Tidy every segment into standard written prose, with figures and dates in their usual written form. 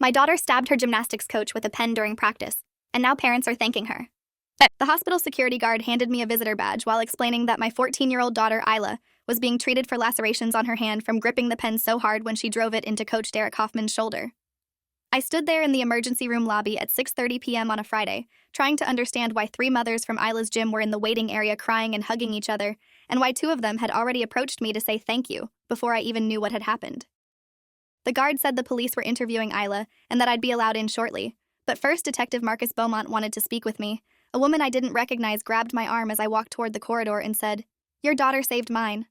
My daughter stabbed her gymnastics coach with a pen during practice, and now parents are thanking her. The hospital security guard handed me a visitor badge while explaining that my 14-year-old daughter, Isla, was being treated for lacerations on her hand from gripping the pen so hard when she drove it into Coach Derek Hoffman's shoulder. I stood there in the emergency room lobby at 6:30 p.m. on a Friday, trying to understand why 3 mothers from Isla's gym were in the waiting area crying and hugging each other, and why 2 of them had already approached me to say thank you before I even knew what had happened. The guard said the police were interviewing Isla and that I'd be allowed in shortly, but first Detective Marcus Beaumont wanted to speak with me. A woman I didn't recognize grabbed my arm as I walked toward the corridor and said, "Your daughter saved mine."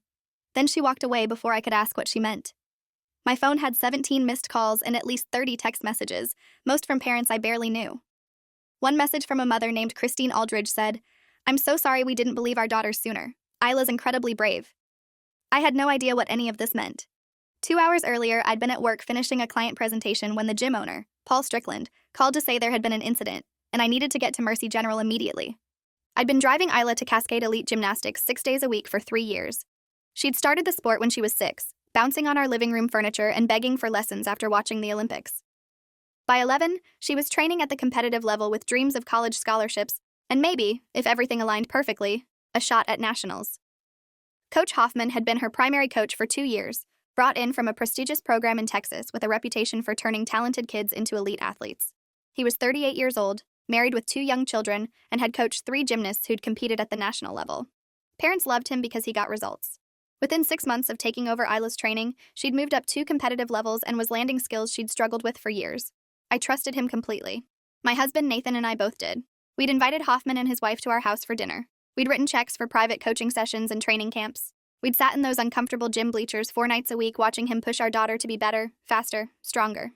Then she walked away before I could ask what she meant. My phone had 17 missed calls and at least 30 text messages, most from parents I barely knew. One message from a mother named Christine Aldridge said, "I'm so sorry we didn't believe our daughter sooner. Isla's incredibly brave." I had no idea what any of this meant. 2 hours earlier, I'd been at work finishing a client presentation when the gym owner, Paul Strickland, called to say there had been an incident, and I needed to get to Mercy General immediately. I'd been driving Isla to Cascade Elite Gymnastics 6 days a week for 3 years. She'd started the sport when she was 6, bouncing on our living room furniture and begging for lessons after watching the Olympics. By 11, she was training at the competitive level with dreams of college scholarships and maybe, if everything aligned perfectly, a shot at nationals. Coach Hoffman had been her primary coach for 2 years, brought in from a prestigious program in Texas with a reputation for turning talented kids into elite athletes. He was 38 years old, married with 2 young children, and had coached 3 gymnasts who'd competed at the national level. Parents loved him because he got results. Within 6 months of taking over Isla's training, she'd moved up 2 competitive levels and was landing skills she'd struggled with for years. I trusted him completely. My husband Nathan and I both did. We'd invited Hoffman and his wife to our house for dinner. We'd written checks for private coaching sessions and training camps. We'd sat in those uncomfortable gym bleachers 4 nights a week watching him push our daughter to be better, faster, stronger.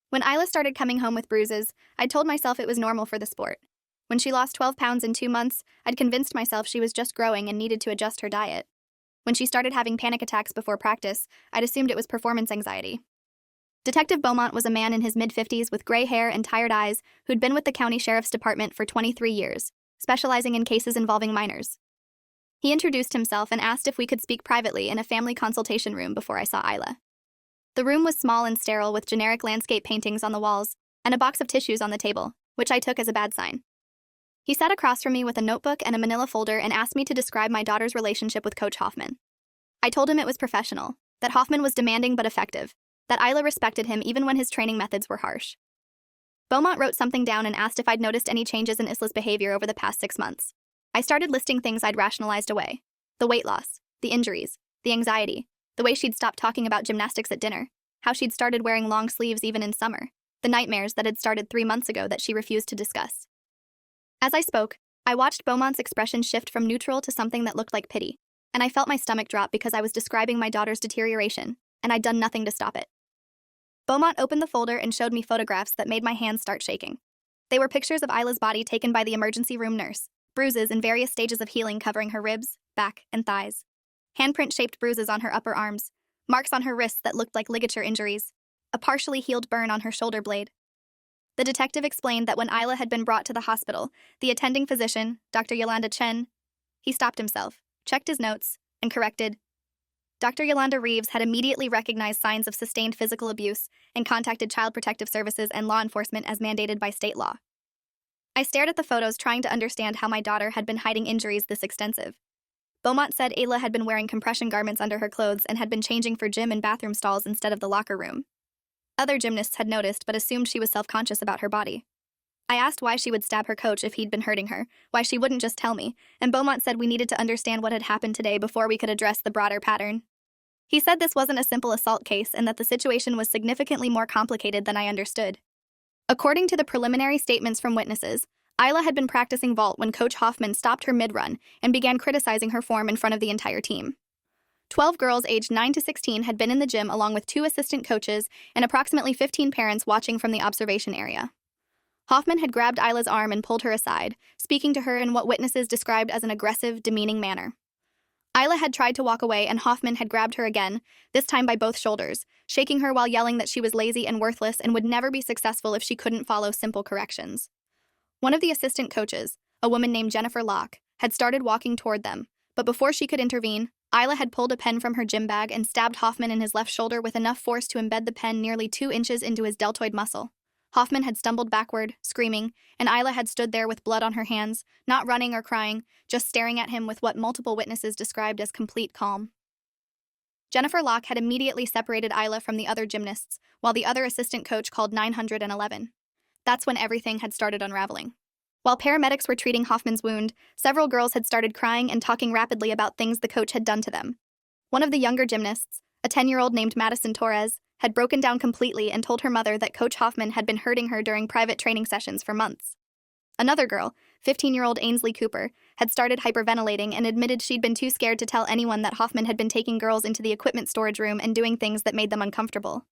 When Isla started coming home with bruises, I told myself it was normal for the sport. When she lost 12 pounds in 2 months, I'd convinced myself she was just growing and needed to adjust her diet. When she started having panic attacks before practice, I'd assumed it was performance anxiety. Detective Beaumont was a man in his mid-50s with gray hair and tired eyes who'd been with the county sheriff's department for 23 years, specializing in cases involving minors. He introduced himself and asked if we could speak privately in a family consultation room before I saw Isla. The room was small and sterile with generic landscape paintings on the walls and a box of tissues on the table, which I took as a bad sign. He sat across from me with a notebook and a manila folder and asked me to describe my daughter's relationship with Coach Hoffman. I told him it was professional, that Hoffman was demanding but effective, that Isla respected him even when his training methods were harsh. Beaumont wrote something down and asked if I'd noticed any changes in Isla's behavior over the past 6 months. I started listing things I'd rationalized away. The weight loss, the injuries, the anxiety, the way she'd stopped talking about gymnastics at dinner, how she'd started wearing long sleeves even in summer, the nightmares that had started 3 months ago that she refused to discuss. As I spoke, I watched Beaumont's expression shift from neutral to something that looked like pity, and I felt my stomach drop because I was describing my daughter's deterioration, and I'd done nothing to stop it. Beaumont opened the folder and showed me photographs that made my hands start shaking. They were pictures of Isla's body taken by the emergency room nurse, bruises in various stages of healing covering her ribs, back, and thighs. Handprint-shaped bruises on her upper arms, marks on her wrists that looked like ligature injuries, a partially healed burn on her shoulder blade. The detective explained that when Isla had been brought to the hospital, the attending physician, Dr. Yolanda Chen, he stopped himself, checked his notes, and corrected. Dr. Yolanda Reeves had immediately recognized signs of sustained physical abuse and contacted Child Protective Services and law enforcement as mandated by state law. I stared at the photos trying to understand how my daughter had been hiding injuries this extensive. Beaumont said Ayla had been wearing compression garments under her clothes and had been changing for gym and bathroom stalls instead of the locker room. Other gymnasts had noticed but assumed she was self-conscious about her body. I asked why she would stab her coach if he'd been hurting her, why she wouldn't just tell me, and Beaumont said we needed to understand what had happened today before we could address the broader pattern. He said this wasn't a simple assault case and that the situation was significantly more complicated than I understood. According to the preliminary statements from witnesses, Isla had been practicing vault when Coach Hoffman stopped her mid-run and began criticizing her form in front of the entire team. 12 girls aged 9 to 16 had been in the gym along with 2 assistant coaches and approximately 15 parents watching from the observation area. Hoffman had grabbed Isla's arm and pulled her aside, speaking to her in what witnesses described as an aggressive, demeaning manner. Isla had tried to walk away and Hoffman had grabbed her again, this time by both shoulders, shaking her while yelling that she was lazy and worthless and would never be successful if she couldn't follow simple corrections. One of the assistant coaches, a woman named Jennifer Locke, had started walking toward them, but before she could intervene, Isla had pulled a pen from her gym bag and stabbed Hoffman in his left shoulder with enough force to embed the pen nearly 2 inches into his deltoid muscle. Hoffman had stumbled backward, screaming, and Isla had stood there with blood on her hands, not running or crying, just staring at him with what multiple witnesses described as complete calm. Jennifer Locke had immediately separated Isla from the other gymnasts, while the other assistant coach called 911. That's when everything had started unraveling. While paramedics were treating Hoffman's wound, several girls had started crying and talking rapidly about things the coach had done to them. One of the younger gymnasts, a 10-year-old named Madison Torres, had broken down completely and told her mother that Coach Hoffman had been hurting her during private training sessions for months. Another girl, 15-year-old Ainsley Cooper, had started hyperventilating and admitted she'd been too scared to tell anyone that Hoffman had been taking girls into the equipment storage room and doing things that made them uncomfortable.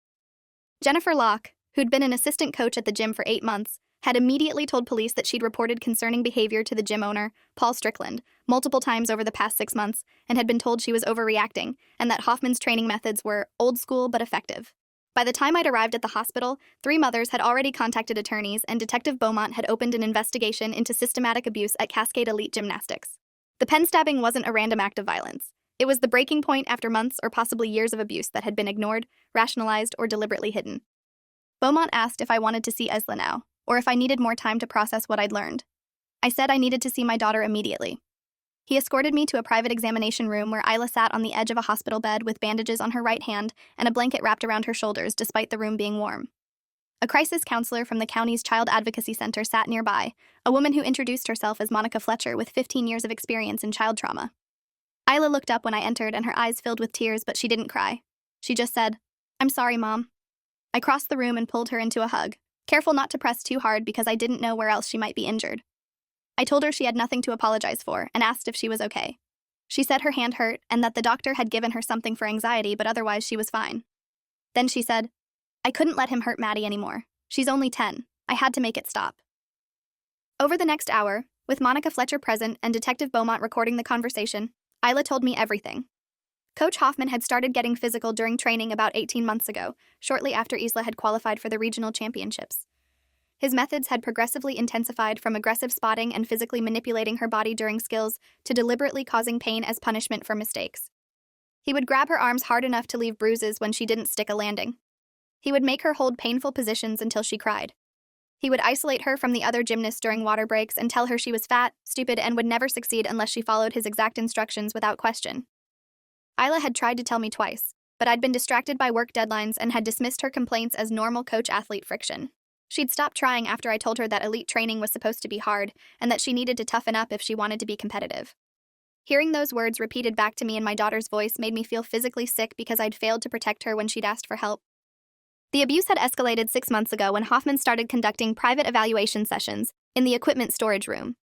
Jennifer Locke, who'd been an assistant coach at the gym for 8 months, had immediately told police that she'd reported concerning behavior to the gym owner, Paul Strickland, multiple times over the past 6 months, and had been told she was overreacting, and that Hoffman's training methods were old school but effective. By the time I'd arrived at the hospital, 3 mothers had already contacted attorneys, and Detective Beaumont had opened an investigation into systematic abuse at Cascade Elite Gymnastics. The pen stabbing wasn't a random act of violence. It was the breaking point after months or possibly years of abuse that had been ignored, rationalized, or deliberately hidden. Beaumont asked if I wanted to see Isla now, or if I needed more time to process what I'd learned. I said I needed to see my daughter immediately. He escorted me to a private examination room where Isla sat on the edge of a hospital bed with bandages on her right hand and a blanket wrapped around her shoulders despite the room being warm. A crisis counselor from the county's Child Advocacy Center sat nearby, a woman who introduced herself as Monica Fletcher with 15 years of experience in child trauma. Isla looked up when I entered and her eyes filled with tears, but she didn't cry. She just said, "I'm sorry, Mom." I crossed the room and pulled her into a hug, careful not to press too hard because I didn't know where else she might be injured. I told her she had nothing to apologize for and asked if she was okay. She said her hand hurt and that the doctor had given her something for anxiety, but otherwise she was fine. Then she said, "I couldn't let him hurt Maddie anymore. She's only 10. I had to make it stop." Over the next hour, with Monica Fletcher present and Detective Beaumont recording the conversation, Isla told me everything. Coach Hoffman had started getting physical during training about 18 months ago, shortly after Isla had qualified for the regional championships. His methods had progressively intensified from aggressive spotting and physically manipulating her body during skills to deliberately causing pain as punishment for mistakes. He would grab her arms hard enough to leave bruises when she didn't stick a landing. He would make her hold painful positions until she cried. He would isolate her from the other gymnasts during water breaks and tell her she was fat, stupid, and would never succeed unless she followed his exact instructions without question. Isla had tried to tell me twice, but I'd been distracted by work deadlines and had dismissed her complaints as normal coach-athlete friction. She'd stopped trying after I told her that elite training was supposed to be hard and that she needed to toughen up if she wanted to be competitive. Hearing those words repeated back to me in my daughter's voice made me feel physically sick because I'd failed to protect her when she'd asked for help. The abuse had escalated 6 months ago when Hoffman started conducting private evaluation sessions in the equipment storage room.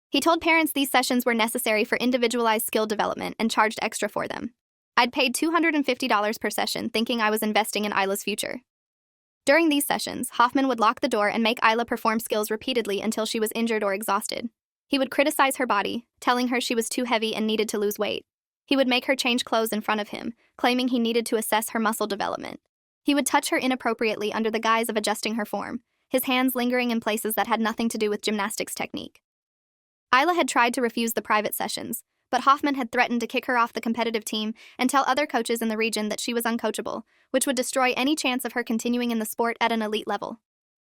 He told parents these sessions were necessary for individualized skill development and charged extra for them. I'd paid $250 per session thinking I was investing in Isla's future. During these sessions, Hoffman would lock the door and make Isla perform skills repeatedly until she was injured or exhausted. He would criticize her body, telling her she was too heavy and needed to lose weight. He would make her change clothes in front of him, claiming he needed to assess her muscle development. He would touch her inappropriately under the guise of adjusting her form, his hands lingering in places that had nothing to do with gymnastics technique. Isla had tried to refuse the private sessions, but Hoffman had threatened to kick her off the competitive team and tell other coaches in the region that she was uncoachable, which would destroy any chance of her continuing in the sport at an elite level.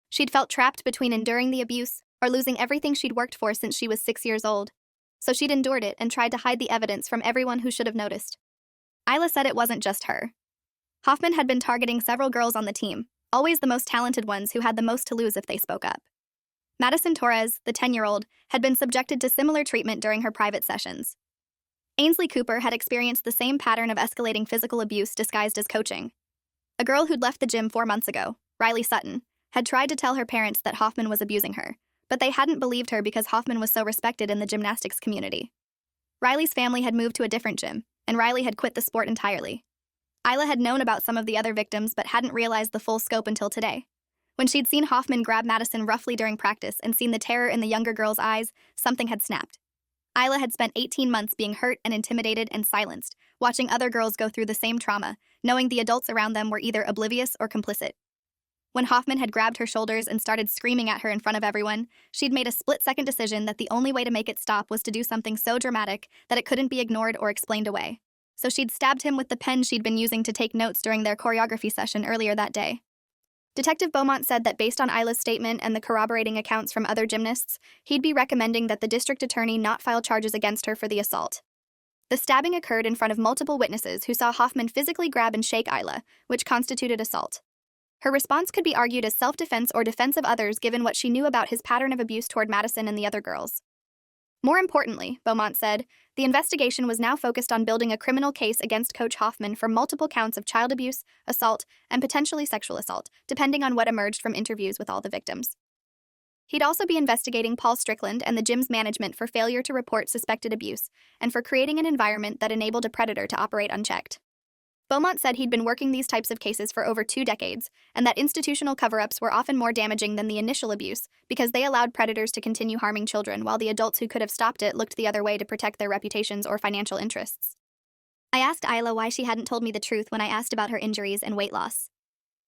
She'd felt trapped between enduring the abuse or losing everything she'd worked for since she was 6 years old. So she'd endured it and tried to hide the evidence from everyone who should have noticed. Isla said it wasn't just her. Hoffman had been targeting several girls on the team, always the most talented ones who had the most to lose if they spoke up. Madison Torres, the 10-year-old, had been subjected to similar treatment during her private sessions. Ainsley Cooper had experienced the same pattern of escalating physical abuse disguised as coaching. A girl who'd left the gym 4 months ago, Riley Sutton, had tried to tell her parents that Hoffman was abusing her, but they hadn't believed her because Hoffman was so respected in the gymnastics community. Riley's family had moved to a different gym, and Riley had quit the sport entirely. Isla had known about some of the other victims but hadn't realized the full scope until today. When she'd seen Hoffman grab Madison roughly during practice and seen the terror in the younger girl's eyes, something had snapped. Isla had spent 18 months being hurt and intimidated and silenced, watching other girls go through the same trauma, knowing the adults around them were either oblivious or complicit. When Hoffman had grabbed her shoulders and started screaming at her in front of everyone, she'd made a split-second decision that the only way to make it stop was to do something so dramatic that it couldn't be ignored or explained away. so she'd stabbed him with the pen she'd been using to take notes during their choreography session earlier that day. Detective Beaumont said that based on Isla's statement and the corroborating accounts from other gymnasts, he'd be recommending that the district attorney not file charges against her for the assault. The stabbing occurred in front of multiple witnesses who saw Hoffman physically grab and shake Isla, which constituted assault. Her response could be argued as self-defense or defense of others given what she knew about his pattern of abuse toward Madison and the other girls. More importantly, Beaumont said, the investigation was now focused on building a criminal case against Coach Hoffman for multiple counts of child abuse, assault, and potentially sexual assault, depending on what emerged from interviews with all the victims. He'd also be investigating Paul Strickland and the gym's management for failure to report suspected abuse, and for creating an environment that enabled a predator to operate unchecked. Beaumont said he'd been working these types of cases for over 2 decades, and that institutional cover-ups were often more damaging than the initial abuse because they allowed predators to continue harming children while the adults who could have stopped it looked the other way to protect their reputations or financial interests. I asked Isla why she hadn't told me the truth when I asked about her injuries and weight loss.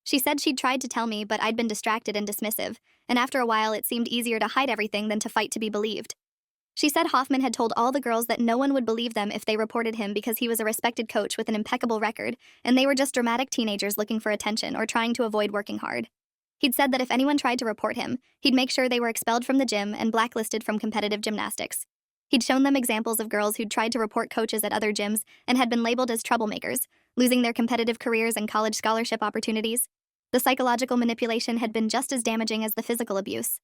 She said she'd tried to tell me, but I'd been distracted and dismissive, and after a while it seemed easier to hide everything than to fight to be believed. She said Hoffman had told all the girls that no one would believe them if they reported him because he was a respected coach with an impeccable record, and they were just dramatic teenagers looking for attention or trying to avoid working hard. He'd said that if anyone tried to report him, he'd make sure they were expelled from the gym and blacklisted from competitive gymnastics. He'd shown them examples of girls who'd tried to report coaches at other gyms and had been labeled as troublemakers, losing their competitive careers and college scholarship opportunities. The psychological manipulation had been just as damaging as the physical abuse.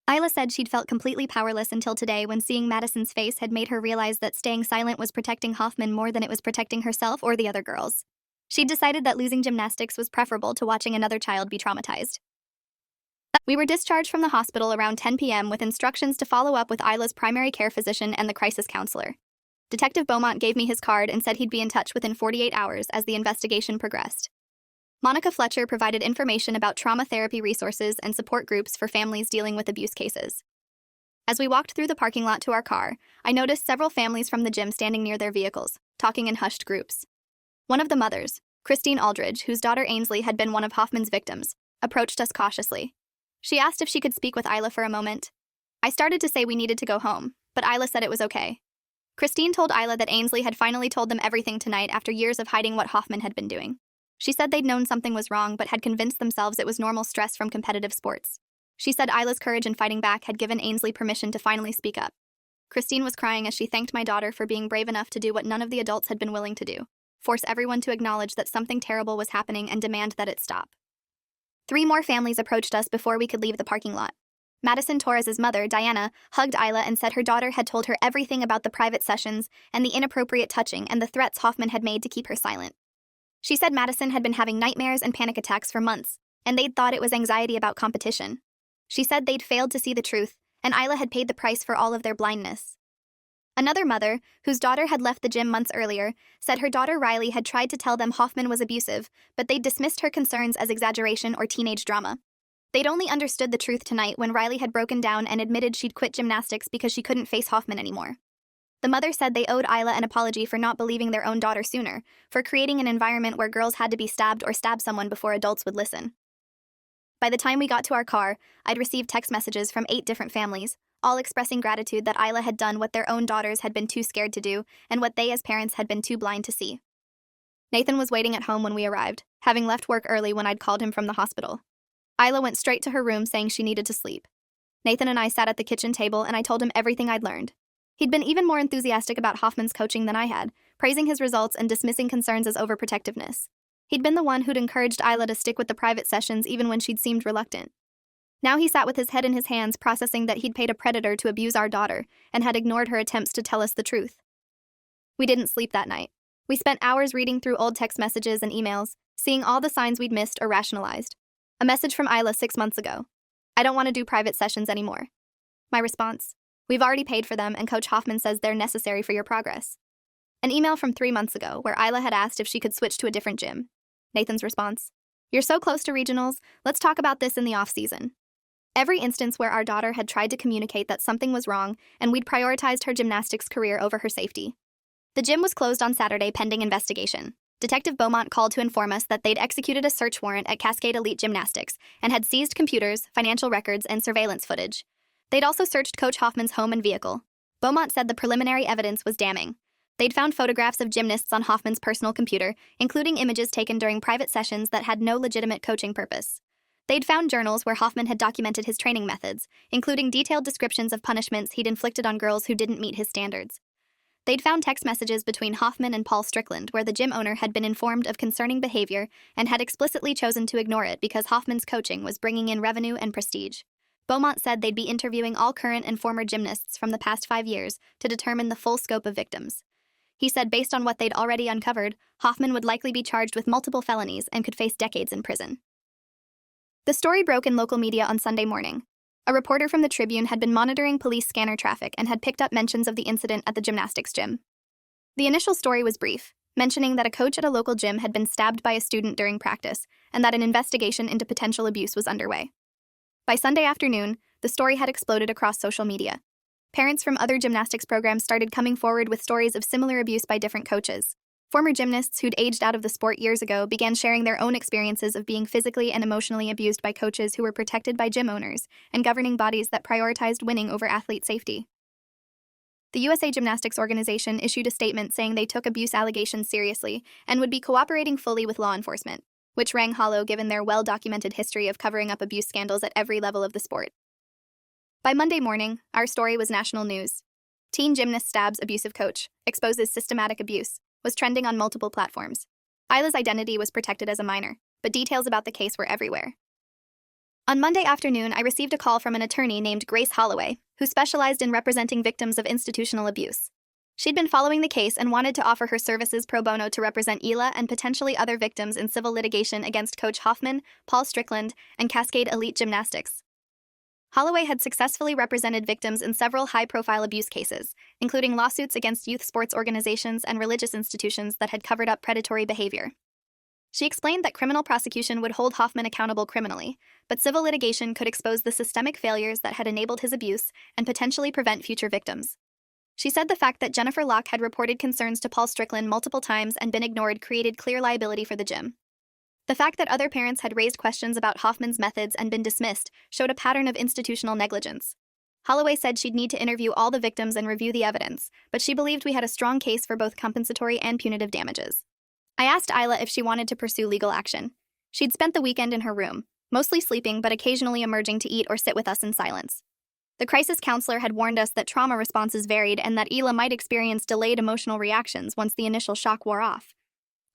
Isla said she'd felt completely powerless until today when seeing Madison's face had made her realize that staying silent was protecting Hoffman more than it was protecting herself or the other girls. She'd decided that losing gymnastics was preferable to watching another child be traumatized. We were discharged from the hospital around 10 p.m. with instructions to follow up with Isla's primary care physician and the crisis counselor. Detective Beaumont gave me his card and said he'd be in touch within 48 hours as the investigation progressed. Monica Fletcher provided information about trauma therapy resources and support groups for families dealing with abuse cases. As we walked through the parking lot to our car, I noticed several families from the gym standing near their vehicles, talking in hushed groups. One of the mothers, Christine Aldridge, whose daughter Ainsley had been one of Hoffman's victims, approached us cautiously. She asked if she could speak with Isla for a moment. I started to say we needed to go home, but Isla said it was okay. Christine told Isla that Ainsley had finally told them everything tonight after years of hiding what Hoffman had been doing. She said they'd known something was wrong but had convinced themselves it was normal stress from competitive sports. She said Isla's courage in fighting back had given Ainsley permission to finally speak up. Christine was crying as she thanked my daughter for being brave enough to do what none of the adults had been willing to do: force everyone to acknowledge that something terrible was happening and demand that it stop. 3 more families approached us before we could leave the parking lot. Madison Torres's mother, Diana, hugged Isla and said her daughter had told her everything about the private sessions and the inappropriate touching and the threats Hoffman had made to keep her silent. She said Madison had been having nightmares and panic attacks for months, and they'd thought it was anxiety about competition. She said they'd failed to see the truth, and Isla had paid the price for all of their blindness. Another mother, whose daughter had left the gym months earlier, said her daughter Riley had tried to tell them Hoffman was abusive, but they'd dismissed her concerns as exaggeration or teenage drama. They'd only understood the truth tonight when Riley had broken down and admitted she'd quit gymnastics because she couldn't face Hoffman anymore. The mother said they owed Isla an apology for not believing their own daughter sooner, for creating an environment where girls had to be stabbed or stab someone before adults would listen. By the time we got to our car, I'd received text messages from 8 different families, all expressing gratitude that Isla had done what their own daughters had been too scared to do and what they as parents had been too blind to see. Nathan was waiting at home when we arrived, having left work early when I'd called him from the hospital. Isla went straight to her room saying she needed to sleep. Nathan and I sat at the kitchen table and I told him everything I'd learned. He'd been even more enthusiastic about Hoffman's coaching than I had, praising his results and dismissing concerns as overprotectiveness. He'd been the one who'd encouraged Isla to stick with the private sessions even when she'd seemed reluctant. Now he sat with his head in his hands, processing that he'd paid a predator to abuse our daughter and had ignored her attempts to tell us the truth. We didn't sleep that night. We spent hours reading through old text messages and emails, seeing all the signs we'd missed or rationalized. A message from Isla 6 months ago: "I don't want to do private sessions anymore." My response: "We've already paid for them and Coach Hoffman says they're necessary for your progress." An email from 3 months ago where Isla had asked if she could switch to a different gym. Nathan's response: "You're so close to regionals, let's talk about this in the off-season." Every instance where our daughter had tried to communicate that something was wrong and we'd prioritized her gymnastics career over her safety. The gym was closed on Saturday pending investigation. Detective Beaumont called to inform us that they'd executed a search warrant at Cascade Elite Gymnastics and had seized computers, financial records, and surveillance footage. They'd also searched Coach Hoffman's home and vehicle. Beaumont said the preliminary evidence was damning. They'd found photographs of gymnasts on Hoffman's personal computer, including images taken during private sessions that had no legitimate coaching purpose. They'd found journals where Hoffman had documented his training methods, including detailed descriptions of punishments he'd inflicted on girls who didn't meet his standards. They'd found text messages between Hoffman and Paul Strickland where the gym owner had been informed of concerning behavior and had explicitly chosen to ignore it because Hoffman's coaching was bringing in revenue and prestige. Beaumont said they'd be interviewing all current and former gymnasts from the past 5 years to determine the full scope of victims. He said based on what they'd already uncovered, Hoffman would likely be charged with multiple felonies and could face decades in prison. The story broke in local media on Sunday morning. A reporter from the Tribune had been monitoring police scanner traffic and had picked up mentions of the incident at the gymnastics gym. The initial story was brief, mentioning that a coach at a local gym had been stabbed by a student during practice and that an investigation into potential abuse was underway. By Sunday afternoon, the story had exploded across social media. Parents from other gymnastics programs started coming forward with stories of similar abuse by different coaches. Former gymnasts who'd aged out of the sport years ago began sharing their own experiences of being physically and emotionally abused by coaches who were protected by gym owners and governing bodies that prioritized winning over athlete safety. The USA Gymnastics Organization issued a statement saying they took abuse allegations seriously and would be cooperating fully with law enforcement, which rang hollow given their well-documented history of covering up abuse scandals at every level of the sport. By Monday morning, our story was national news. Teen gymnast stabs abusive coach, exposes systematic abuse, was trending on multiple platforms. Isla's identity was protected as a minor, but details about the case were everywhere. On Monday afternoon, I received a call from an attorney named Grace Holloway, who specialized in representing victims of institutional abuse. She'd been following the case and wanted to offer her services pro bono to represent Isla and potentially other victims in civil litigation against Coach Hoffman, Paul Strickland, and Cascade Elite Gymnastics. Holloway had successfully represented victims in several high-profile abuse cases, including lawsuits against youth sports organizations and religious institutions that had covered up predatory behavior. She explained that criminal prosecution would hold Hoffman accountable criminally, but civil litigation could expose the systemic failures that had enabled his abuse and potentially prevent future victims. She said the fact that Jennifer Locke had reported concerns to Paul Strickland multiple times and been ignored created clear liability for the gym. The fact that other parents had raised questions about Hoffman's methods and been dismissed showed a pattern of institutional negligence. Holloway said she'd need to interview all the victims and review the evidence, but she believed we had a strong case for both compensatory and punitive damages. I asked Isla if she wanted to pursue legal action. She'd spent the weekend in her room, mostly sleeping but occasionally emerging to eat or sit with us in silence. The crisis counselor had warned us that trauma responses varied and that Isla might experience delayed emotional reactions once the initial shock wore off.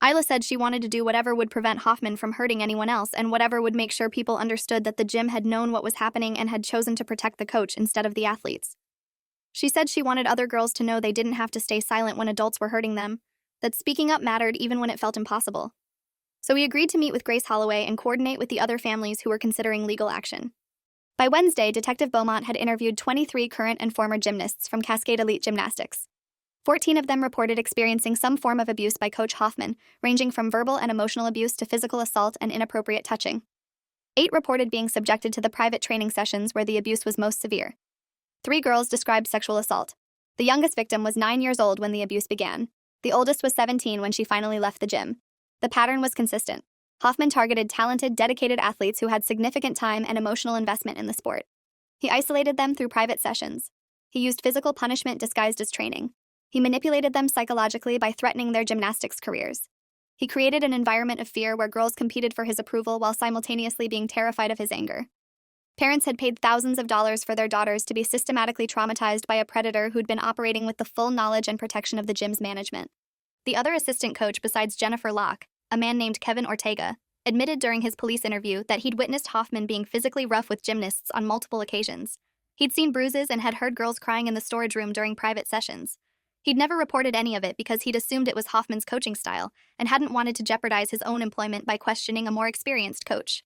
Isla said she wanted to do whatever would prevent Hoffman from hurting anyone else and whatever would make sure people understood that the gym had known what was happening and had chosen to protect the coach instead of the athletes. She said she wanted other girls to know they didn't have to stay silent when adults were hurting them, that speaking up mattered even when it felt impossible. So we agreed to meet with Grace Holloway and coordinate with the other families who were considering legal action. By Wednesday, Detective Beaumont had interviewed 23 current and former gymnasts from Cascade Elite Gymnastics. 14 of them reported experiencing some form of abuse by Coach Hoffman, ranging from verbal and emotional abuse to physical assault and inappropriate touching. 8 reported being subjected to the private training sessions where the abuse was most severe. 3 girls described sexual assault. The youngest victim was 9 years old when the abuse began. The oldest was 17 when she finally left the gym. The pattern was consistent. Hoffman targeted talented, dedicated athletes who had significant time and emotional investment in the sport. He isolated them through private sessions. He used physical punishment disguised as training. He manipulated them psychologically by threatening their gymnastics careers. He created an environment of fear where girls competed for his approval while simultaneously being terrified of his anger. Parents had paid thousands of dollars for their daughters to be systematically traumatized by a predator who'd been operating with the full knowledge and protection of the gym's management. The other assistant coach besides Jennifer Locke, a man named Kevin Ortega, admitted during his police interview that he'd witnessed Hoffman being physically rough with gymnasts on multiple occasions. He'd seen bruises and had heard girls crying in the storage room during private sessions. He'd never reported any of it because he'd assumed it was Hoffman's coaching style and hadn't wanted to jeopardize his own employment by questioning a more experienced coach.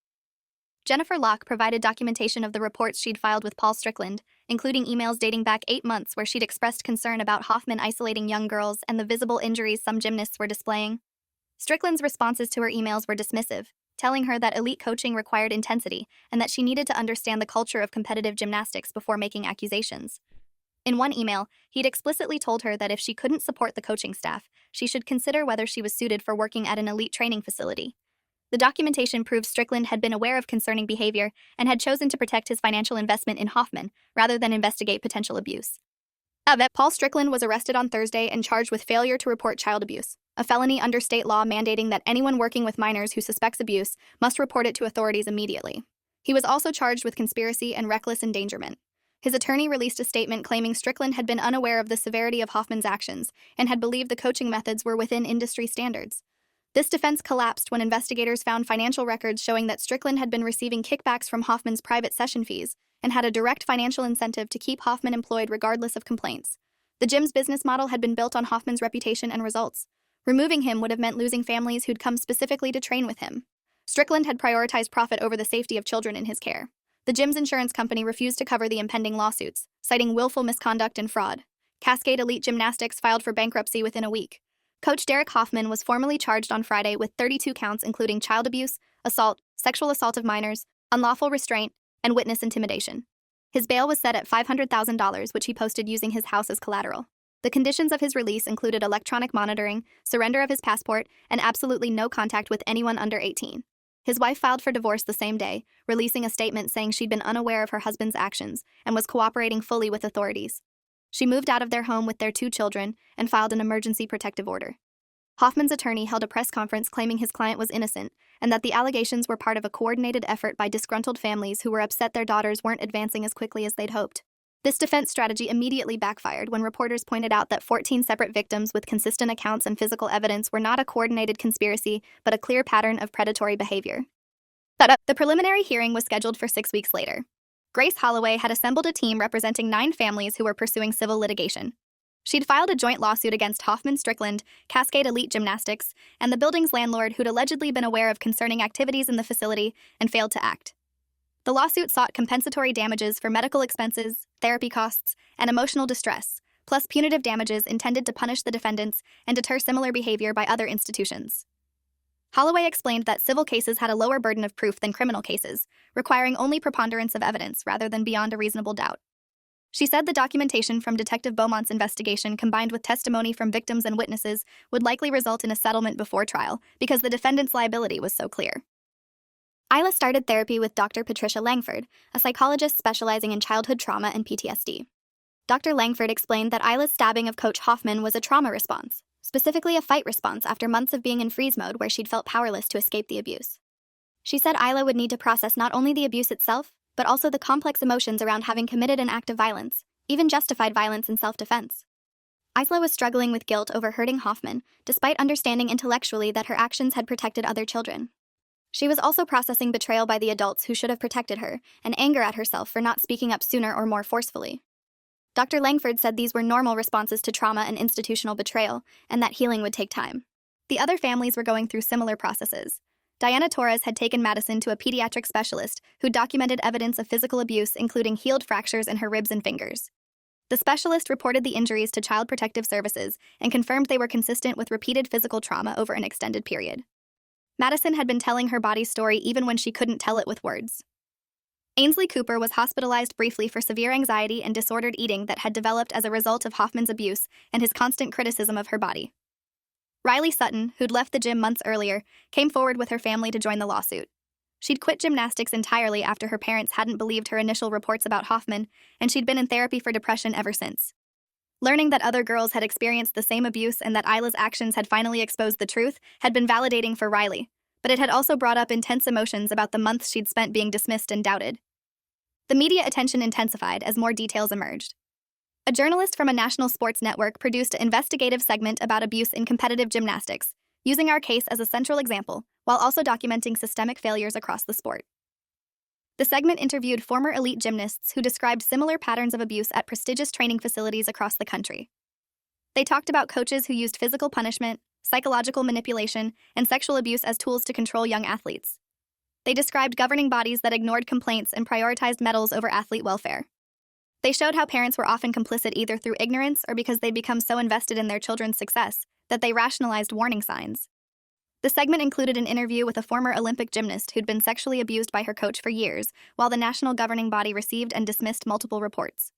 Jennifer Locke provided documentation of the reports she'd filed with Paul Strickland, including emails dating back 8 months where she'd expressed concern about Hoffman isolating young girls and the visible injuries some gymnasts were displaying. Strickland's responses to her emails were dismissive, telling her that elite coaching required intensity and that she needed to understand the culture of competitive gymnastics before making accusations. In one email, he'd explicitly told her that if she couldn't support the coaching staff, she should consider whether she was suited for working at an elite training facility. The documentation proved Strickland had been aware of concerning behavior and had chosen to protect his financial investment in Hoffman rather than investigate potential abuse. Paul Strickland was arrested on Thursday and charged with failure to report child abuse, a felony under state law mandating that anyone working with minors who suspects abuse must report it to authorities immediately. He was also charged with conspiracy and reckless endangerment. His attorney released a statement claiming Strickland had been unaware of the severity of Hoffman's actions and had believed the coaching methods were within industry standards. This defense collapsed when investigators found financial records showing that Strickland had been receiving kickbacks from Hoffman's private session fees and had a direct financial incentive to keep Hoffman employed regardless of complaints. The gym's business model had been built on Hoffman's reputation and results. Removing him would have meant losing families who'd come specifically to train with him. Strickland had prioritized profit over the safety of children in his care. The gym's insurance company refused to cover the impending lawsuits, citing willful misconduct and fraud. Cascade Elite Gymnastics filed for bankruptcy within a week. Coach Derek Hoffman was formally charged on Friday with 32 counts including child abuse, assault, sexual assault of minors, unlawful restraint, and witness intimidation. His bail was set at $500,000, which he posted using his house as collateral. The conditions of his release included electronic monitoring, surrender of his passport, and absolutely no contact with anyone under 18. His wife filed for divorce the same day, releasing a statement saying she'd been unaware of her husband's actions and was cooperating fully with authorities. She moved out of their home with their 2 children and filed an emergency protective order. Hoffman's attorney held a press conference claiming his client was innocent and that the allegations were part of a coordinated effort by disgruntled families who were upset their daughters weren't advancing as quickly as they'd hoped. This defense strategy immediately backfired when reporters pointed out that 14 separate victims with consistent accounts and physical evidence were not a coordinated conspiracy, but a clear pattern of predatory behavior. The preliminary hearing was scheduled for 6 weeks later. Grace Holloway had assembled a team representing 9 families who were pursuing civil litigation. She'd filed a joint lawsuit against Hoffman Strickland, Cascade Elite Gymnastics, and the building's landlord who'd allegedly been aware of concerning activities in the facility and failed to act. The lawsuit sought compensatory damages for medical expenses, therapy costs, and emotional distress, plus punitive damages intended to punish the defendants and deter similar behavior by other institutions. Holloway explained that civil cases had a lower burden of proof than criminal cases, requiring only preponderance of evidence rather than beyond a reasonable doubt. She said the documentation from Detective Beaumont's investigation combined with testimony from victims and witnesses would likely result in a settlement before trial because the defendant's liability was so clear. Isla started therapy with Dr. Patricia Langford, a psychologist specializing in childhood trauma and PTSD. Dr. Langford explained that Isla's stabbing of Coach Hoffman was a trauma response, specifically a fight response after months of being in freeze mode where she'd felt powerless to escape the abuse. She said Isla would need to process not only the abuse itself, but also the complex emotions around having committed an act of violence, even justified violence in self-defense. Isla was struggling with guilt over hurting Hoffman, despite understanding intellectually that her actions had protected other children. She was also processing betrayal by the adults who should have protected her, and anger at herself for not speaking up sooner or more forcefully. Dr. Langford said these were normal responses to trauma and institutional betrayal, and that healing would take time. The other families were going through similar processes. Diana Torres had taken Madison to a pediatric specialist who documented evidence of physical abuse, including healed fractures in her ribs and fingers. The specialist reported the injuries to Child Protective Services and confirmed they were consistent with repeated physical trauma over an extended period. Madison had been telling her body's story even when she couldn't tell it with words. Ainsley Cooper was hospitalized briefly for severe anxiety and disordered eating that had developed as a result of Hoffman's abuse and his constant criticism of her body. Riley Sutton, who'd left the gym months earlier, came forward with her family to join the lawsuit. She'd quit gymnastics entirely after her parents hadn't believed her initial reports about Hoffman, and she'd been in therapy for depression ever since. Learning that other girls had experienced the same abuse and that Isla's actions had finally exposed the truth had been validating for Riley, but it had also brought up intense emotions about the months she'd spent being dismissed and doubted. The media attention intensified as more details emerged. A journalist from a national sports network produced an investigative segment about abuse in competitive gymnastics, using our case as a central example, while also documenting systemic failures across the sport. The segment interviewed former elite gymnasts who described similar patterns of abuse at prestigious training facilities across the country. They talked about coaches who used physical punishment, psychological manipulation, and sexual abuse as tools to control young athletes. They described governing bodies that ignored complaints and prioritized medals over athlete welfare. They showed how parents were often complicit either through ignorance or because they'd become so invested in their children's success that they rationalized warning signs. The segment included an interview with a former Olympic gymnast who'd been sexually abused by her coach for years, while the national governing body received and dismissed multiple reports.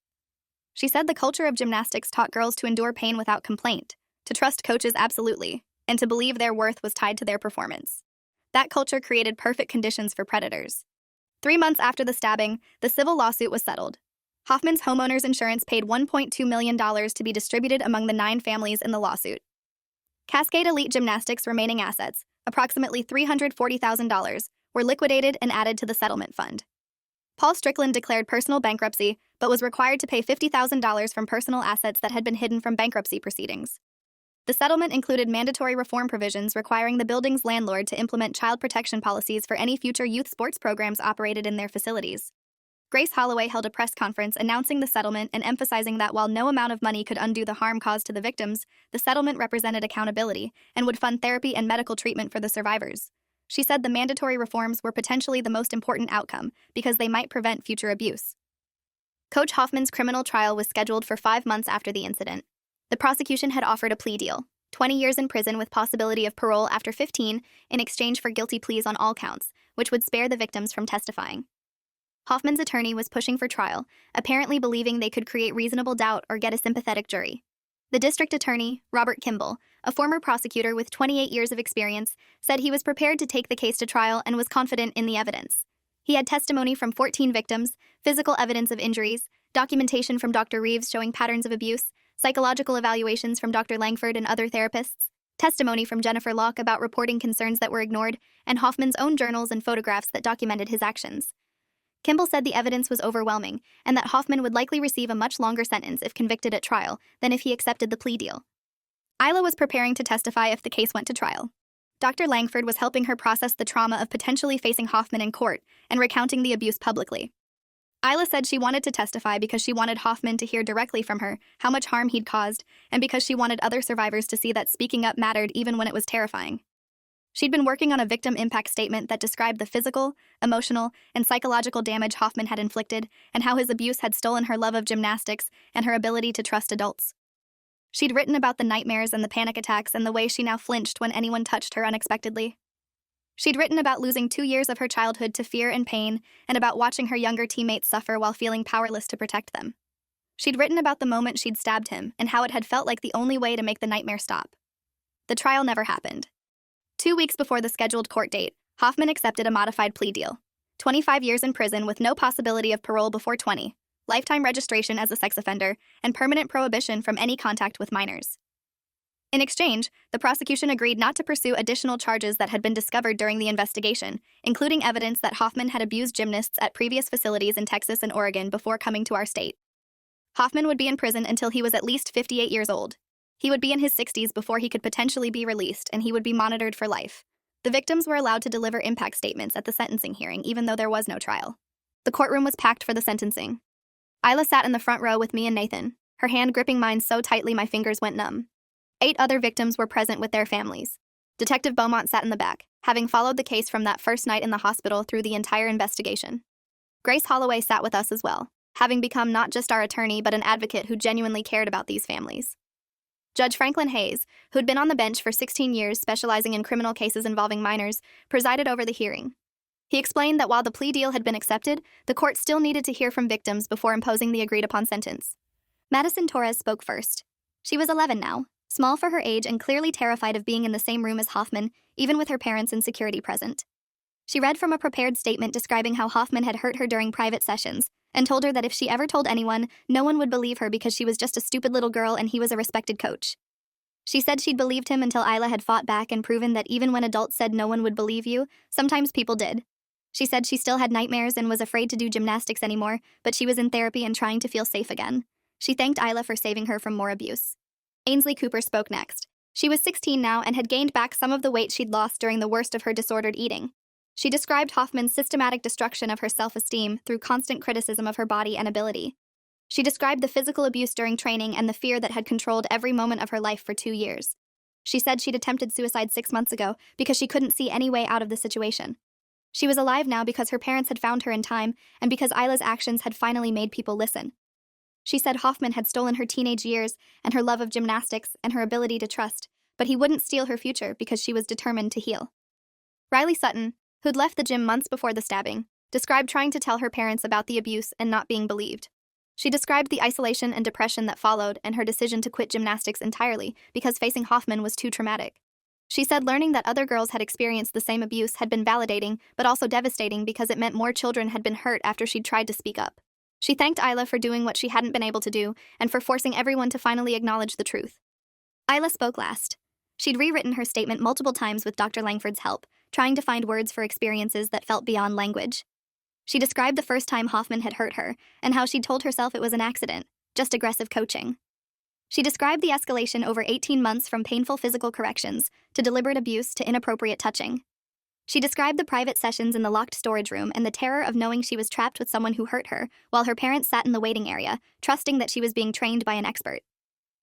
She said the culture of gymnastics taught girls to endure pain without complaint, to trust coaches absolutely, and to believe their worth was tied to their performance. That culture created perfect conditions for predators. 3 months after the stabbing, the civil lawsuit was settled. Hoffman's homeowner's insurance paid $1.2 million to be distributed among the 9 families in the lawsuit. Cascade Elite Gymnastics' remaining assets, approximately $340,000, were liquidated and added to the settlement fund. Paul Strickland declared personal bankruptcy, but was required to pay $50,000 from personal assets that had been hidden from bankruptcy proceedings. The settlement included mandatory reform provisions requiring the building's landlord to implement child protection policies for any future youth sports programs operated in their facilities. Grace Holloway held a press conference announcing the settlement and emphasizing that while no amount of money could undo the harm caused to the victims, the settlement represented accountability and would fund therapy and medical treatment for the survivors. She said the mandatory reforms were potentially the most important outcome because they might prevent future abuse. Coach Hoffman's criminal trial was scheduled for 5 months after the incident. The prosecution had offered a plea deal, 20 years in prison with possibility of parole after 15, in exchange for guilty pleas on all counts, which would spare the victims from testifying. Hoffman's attorney was pushing for trial, apparently believing they could create reasonable doubt or get a sympathetic jury. The district attorney, Robert Kimball, a former prosecutor with 28 years of experience, said he was prepared to take the case to trial and was confident in the evidence. He had testimony from 14 victims, physical evidence of injuries, documentation from Dr. Reeves showing patterns of abuse, psychological evaluations from Dr. Langford and other therapists, testimony from Jennifer Locke about reporting concerns that were ignored, and Hoffman's own journals and photographs that documented his actions. Kimball said the evidence was overwhelming and that Hoffman would likely receive a much longer sentence if convicted at trial than if he accepted the plea deal. Isla was preparing to testify if the case went to trial. Dr. Langford was helping her process the trauma of potentially facing Hoffman in court and recounting the abuse publicly. Isla said she wanted to testify because she wanted Hoffman to hear directly from her how much harm he'd caused, and because she wanted other survivors to see that speaking up mattered even when it was terrifying. She'd been working on a victim impact statement that described the physical, emotional, and psychological damage Hoffman had inflicted and how his abuse had stolen her love of gymnastics and her ability to trust adults. She'd written about the nightmares and the panic attacks and the way she now flinched when anyone touched her unexpectedly. She'd written about losing 2 years of her childhood to fear and pain and about watching her younger teammates suffer while feeling powerless to protect them. She'd written about the moment she'd stabbed him and how it had felt like the only way to make the nightmare stop. The trial never happened. 2 weeks before the scheduled court date, Hoffman accepted a modified plea deal. 25 years in prison with no possibility of parole before 20, lifetime registration as a sex offender, and permanent prohibition from any contact with minors. In exchange, the prosecution agreed not to pursue additional charges that had been discovered during the investigation, including evidence that Hoffman had abused gymnasts at previous facilities in Texas and Oregon before coming to our state. Hoffman would be in prison until he was at least 58 years old. He would be in his 60s before he could potentially be released, and he would be monitored for life. The victims were allowed to deliver impact statements at the sentencing hearing, even though there was no trial. The courtroom was packed for the sentencing. Isla sat in the front row with me and Nathan, her hand gripping mine so tightly my fingers went numb. 8 other victims were present with their families. Detective Beaumont sat in the back, having followed the case from that first night in the hospital through the entire investigation. Grace Holloway sat with us as well, having become not just our attorney but an advocate who genuinely cared about these families. Judge Franklin Hayes, who'd been on the bench for 16 years specializing in criminal cases involving minors, presided over the hearing. He explained that while the plea deal had been accepted, the court still needed to hear from victims before imposing the agreed-upon sentence. Madison Torres spoke first. She was 11 now, small for her age and clearly terrified of being in the same room as Hoffman, even with her parents and security present. She read from a prepared statement describing how Hoffman had hurt her during private sessions, and told her that if she ever told anyone, no one would believe her because she was just a stupid little girl and he was a respected coach. She said she'd believed him until Isla had fought back and proven that even when adults said no one would believe you, sometimes people did. She said she still had nightmares and was afraid to do gymnastics anymore, but she was in therapy and trying to feel safe again. She thanked Isla for saving her from more abuse. Ainsley Cooper spoke next. She was 16 now and had gained back some of the weight she'd lost during the worst of her disordered eating. She described Hoffman's systematic destruction of her self-esteem through constant criticism of her body and ability. She described the physical abuse during training and the fear that had controlled every moment of her life for 2 years. She said she'd attempted suicide 6 months ago because she couldn't see any way out of the situation. She was alive now because her parents had found her in time and because Isla's actions had finally made people listen. She said Hoffman had stolen her teenage years and her love of gymnastics and her ability to trust, but he wouldn't steal her future because she was determined to heal. Riley Sutton, who'd left the gym months before the stabbing, described trying to tell her parents about the abuse and not being believed. She described the isolation and depression that followed and her decision to quit gymnastics entirely because facing Hoffman was too traumatic. She said learning that other girls had experienced the same abuse had been validating but also devastating because it meant more children had been hurt after she'd tried to speak up. She thanked Isla for doing what she hadn't been able to do and for forcing everyone to finally acknowledge the truth. Isla spoke last. She'd rewritten her statement multiple times with Dr. Langford's help, trying to find words for experiences that felt beyond language. She described the first time Hoffman had hurt her and how she'd told herself it was an accident, just aggressive coaching. She described the escalation over 18 months from painful physical corrections to deliberate abuse to inappropriate touching. She described the private sessions in the locked storage room and the terror of knowing she was trapped with someone who hurt her while her parents sat in the waiting area, trusting that she was being trained by an expert.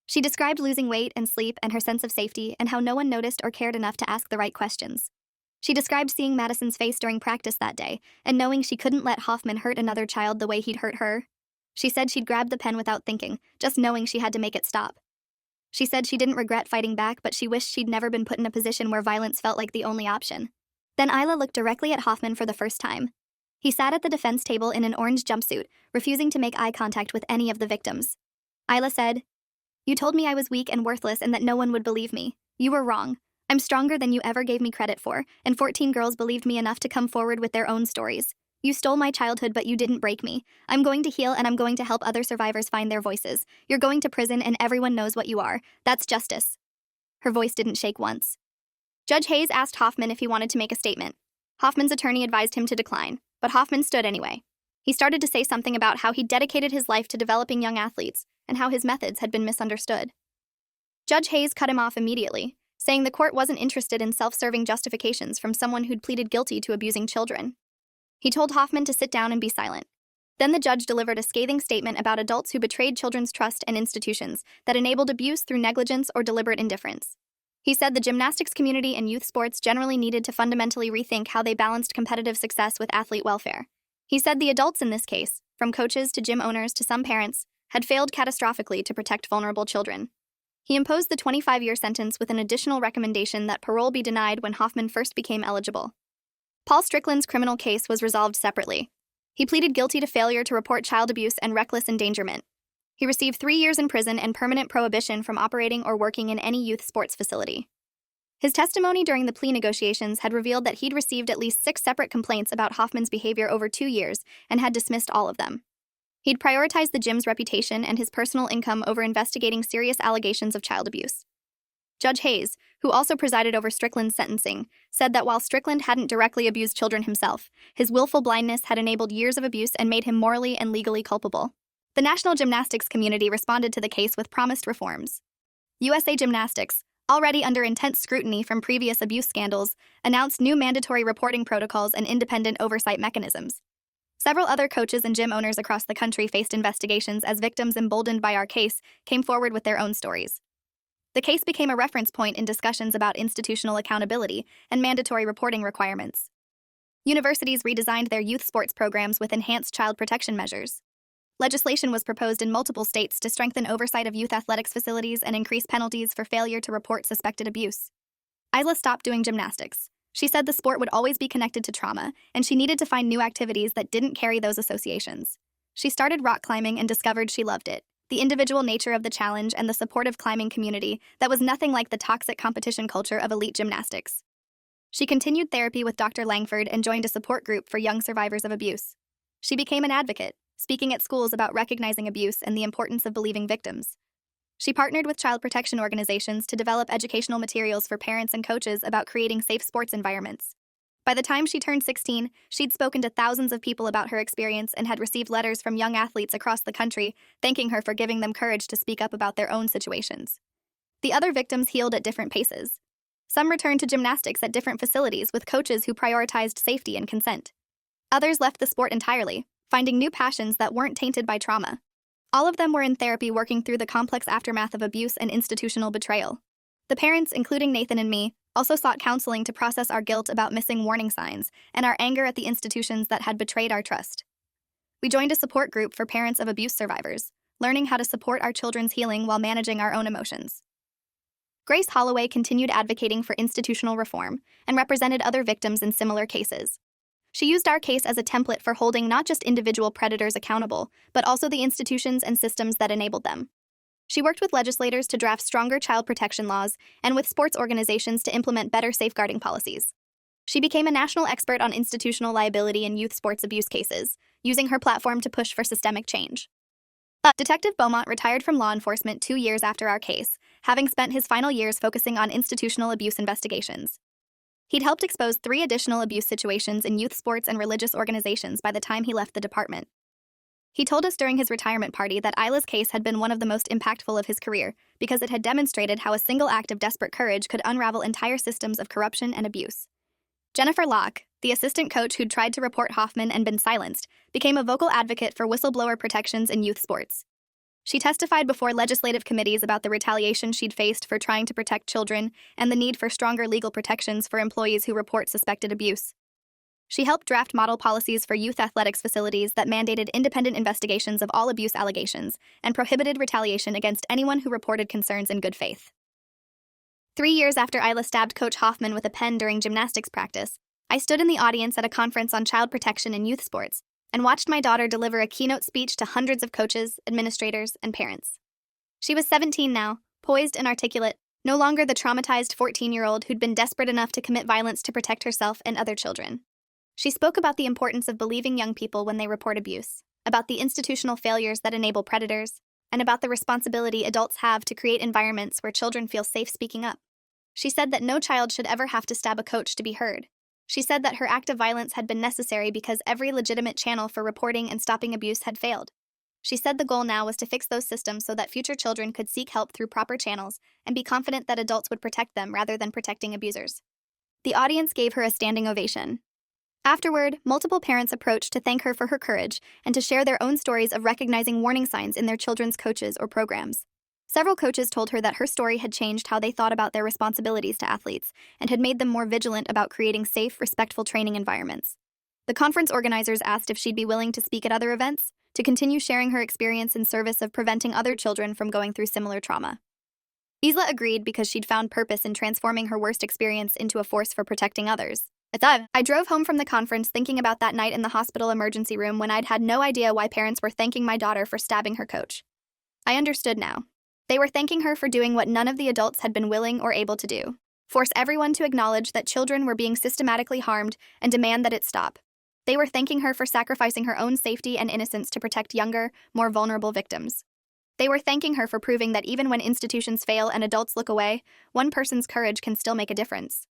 She described losing weight and sleep and her sense of safety and how no one noticed or cared enough to ask the right questions. She described seeing Madison's face during practice that day and knowing she couldn't let Hoffman hurt another child the way he'd hurt her. She said she'd grabbed the pen without thinking, just knowing she had to make it stop. She said she didn't regret fighting back, but she wished she'd never been put in a position where violence felt like the only option. Then Isla looked directly at Hoffman for the first time. He sat at the defense table in an orange jumpsuit, refusing to make eye contact with any of the victims. Isla said, "You told me I was weak and worthless and that no one would believe me. You were wrong. I'm stronger than you ever gave me credit for, and 14 girls believed me enough to come forward with their own stories. You stole my childhood, but you didn't break me. I'm going to heal and I'm going to help other survivors find their voices. You're going to prison and everyone knows what you are. That's justice." Her voice didn't shake once. Judge Hayes asked Hoffman if he wanted to make a statement. Hoffman's attorney advised him to decline, but Hoffman stood anyway. He started to say something about how he dedicated his life to developing young athletes and how his methods had been misunderstood. Judge Hayes cut him off immediately, saying the court wasn't interested in self-serving justifications from someone who'd pleaded guilty to abusing children. He told Hoffman to sit down and be silent. Then the judge delivered a scathing statement about adults who betrayed children's trust and institutions that enabled abuse through negligence or deliberate indifference. He said the gymnastics community and youth sports generally needed to fundamentally rethink how they balanced competitive success with athlete welfare. He said the adults in this case, from coaches to gym owners to some parents, had failed catastrophically to protect vulnerable children. He imposed the 25-year sentence with an additional recommendation that parole be denied when Hoffman first became eligible. Paul Strickland's criminal case was resolved separately. He pleaded guilty to failure to report child abuse and reckless endangerment. He received 3 years in prison and permanent prohibition from operating or working in any youth sports facility. His testimony during the plea negotiations had revealed that he'd received at least 6 separate complaints about Hoffman's behavior over 2 years and had dismissed all of them. He'd prioritized the gym's reputation and his personal income over investigating serious allegations of child abuse. Judge Hayes, who also presided over Strickland's sentencing, said that while Strickland hadn't directly abused children himself, his willful blindness had enabled years of abuse and made him morally and legally culpable. The national gymnastics community responded to the case with promised reforms. USA Gymnastics, already under intense scrutiny from previous abuse scandals, announced new mandatory reporting protocols and independent oversight mechanisms. Several other coaches and gym owners across the country faced investigations as victims emboldened by our case came forward with their own stories. The case became a reference point in discussions about institutional accountability and mandatory reporting requirements. Universities redesigned their youth sports programs with enhanced child protection measures. Legislation was proposed in multiple states to strengthen oversight of youth athletics facilities and increase penalties for failure to report suspected abuse. Isla stopped doing gymnastics. She said the sport would always be connected to trauma, and she needed to find new activities that didn't carry those associations. She started rock climbing and discovered she loved it. The individual nature of the challenge and the supportive climbing community that was nothing like the toxic competition culture of elite gymnastics. She continued therapy with Dr. Langford and joined a support group for young survivors of abuse. She became an advocate, speaking at schools about recognizing abuse and the importance of believing victims. She partnered with child protection organizations to develop educational materials for parents and coaches about creating safe sports environments. By the time she turned 16, she'd spoken to thousands of people about her experience and had received letters from young athletes across the country thanking her for giving them courage to speak up about their own situations. The other victims healed at different paces. Some returned to gymnastics at different facilities with coaches who prioritized safety and consent. Others left the sport entirely, finding new passions that weren't tainted by trauma. All of them were in therapy working through the complex aftermath of abuse and institutional betrayal. The parents, including Nathan and me, also sought counseling to process our guilt about missing warning signs and our anger at the institutions that had betrayed our trust. We joined a support group for parents of abuse survivors, learning how to support our children's healing while managing our own emotions. Grace Holloway continued advocating for institutional reform and represented other victims in similar cases. She used our case as a template for holding not just individual predators accountable, but also the institutions and systems that enabled them. She worked with legislators to draft stronger child protection laws and with sports organizations to implement better safeguarding policies. She became a national expert on institutional liability in youth sports abuse cases, using her platform to push for systemic change. Detective Beaumont retired from law enforcement 2 years after our case, having spent his final years focusing on institutional abuse investigations. He'd helped expose 3 additional abuse situations in youth sports and religious organizations by the time he left the department. He told us during his retirement party that Isla's case had been one of the most impactful of his career because it had demonstrated how a single act of desperate courage could unravel entire systems of corruption and abuse. Jennifer Locke, the assistant coach who'd tried to report Hoffman and been silenced, became a vocal advocate for whistleblower protections in youth sports. She testified before legislative committees about the retaliation she'd faced for trying to protect children and the need for stronger legal protections for employees who report suspected abuse. She helped draft model policies for youth athletics facilities that mandated independent investigations of all abuse allegations and prohibited retaliation against anyone who reported concerns in good faith. 3 years after Isla stabbed Coach Hoffman with a pen during gymnastics practice, I stood in the audience at a conference on child protection in youth sports and watched my daughter deliver a keynote speech to hundreds of coaches, administrators, and parents. She was 17 now, poised and articulate, no longer the traumatized 14-year-old who'd been desperate enough to commit violence to protect herself and other children. She spoke about the importance of believing young people when they report abuse, about the institutional failures that enable predators, and about the responsibility adults have to create environments where children feel safe speaking up. She said that no child should ever have to stab a coach to be heard. She said that her act of violence had been necessary because every legitimate channel for reporting and stopping abuse had failed. She said the goal now was to fix those systems so that future children could seek help through proper channels and be confident that adults would protect them rather than protecting abusers. The audience gave her a standing ovation. Afterward, multiple parents approached to thank her for her courage and to share their own stories of recognizing warning signs in their children's coaches or programs. Several coaches told her that her story had changed how they thought about their responsibilities to athletes and had made them more vigilant about creating safe, respectful training environments. The conference organizers asked if she'd be willing to speak at other events, to continue sharing her experience in service of preventing other children from going through similar trauma. Isla agreed because she'd found purpose in transforming her worst experience into a force for protecting others. I drove home from the conference thinking about that night in the hospital emergency room when I'd had no idea why parents were thanking my daughter for stabbing her coach. I understood now. They were thanking her for doing what none of the adults had been willing or able to do: force everyone to acknowledge that children were being systematically harmed and demand that it stop. They were thanking her for sacrificing her own safety and innocence to protect younger, more vulnerable victims. They were thanking her for proving that even when institutions fail and adults look away, one person's courage can still make a difference.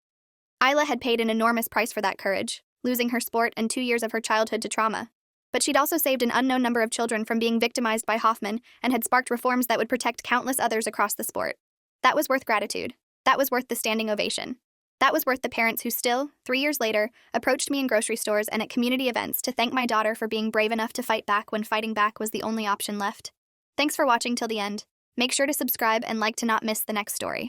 Isla had paid an enormous price for that courage, losing her sport and 2 years of her childhood to trauma. But she'd also saved an unknown number of children from being victimized by Hoffman and had sparked reforms that would protect countless others across the sport. That was worth gratitude. That was worth the standing ovation. That was worth the parents who still, 3 years later, approached me in grocery stores and at community events to thank my daughter for being brave enough to fight back when fighting back was the only option left. Thanks for watching till the end. Make sure to subscribe and like to not miss the next story.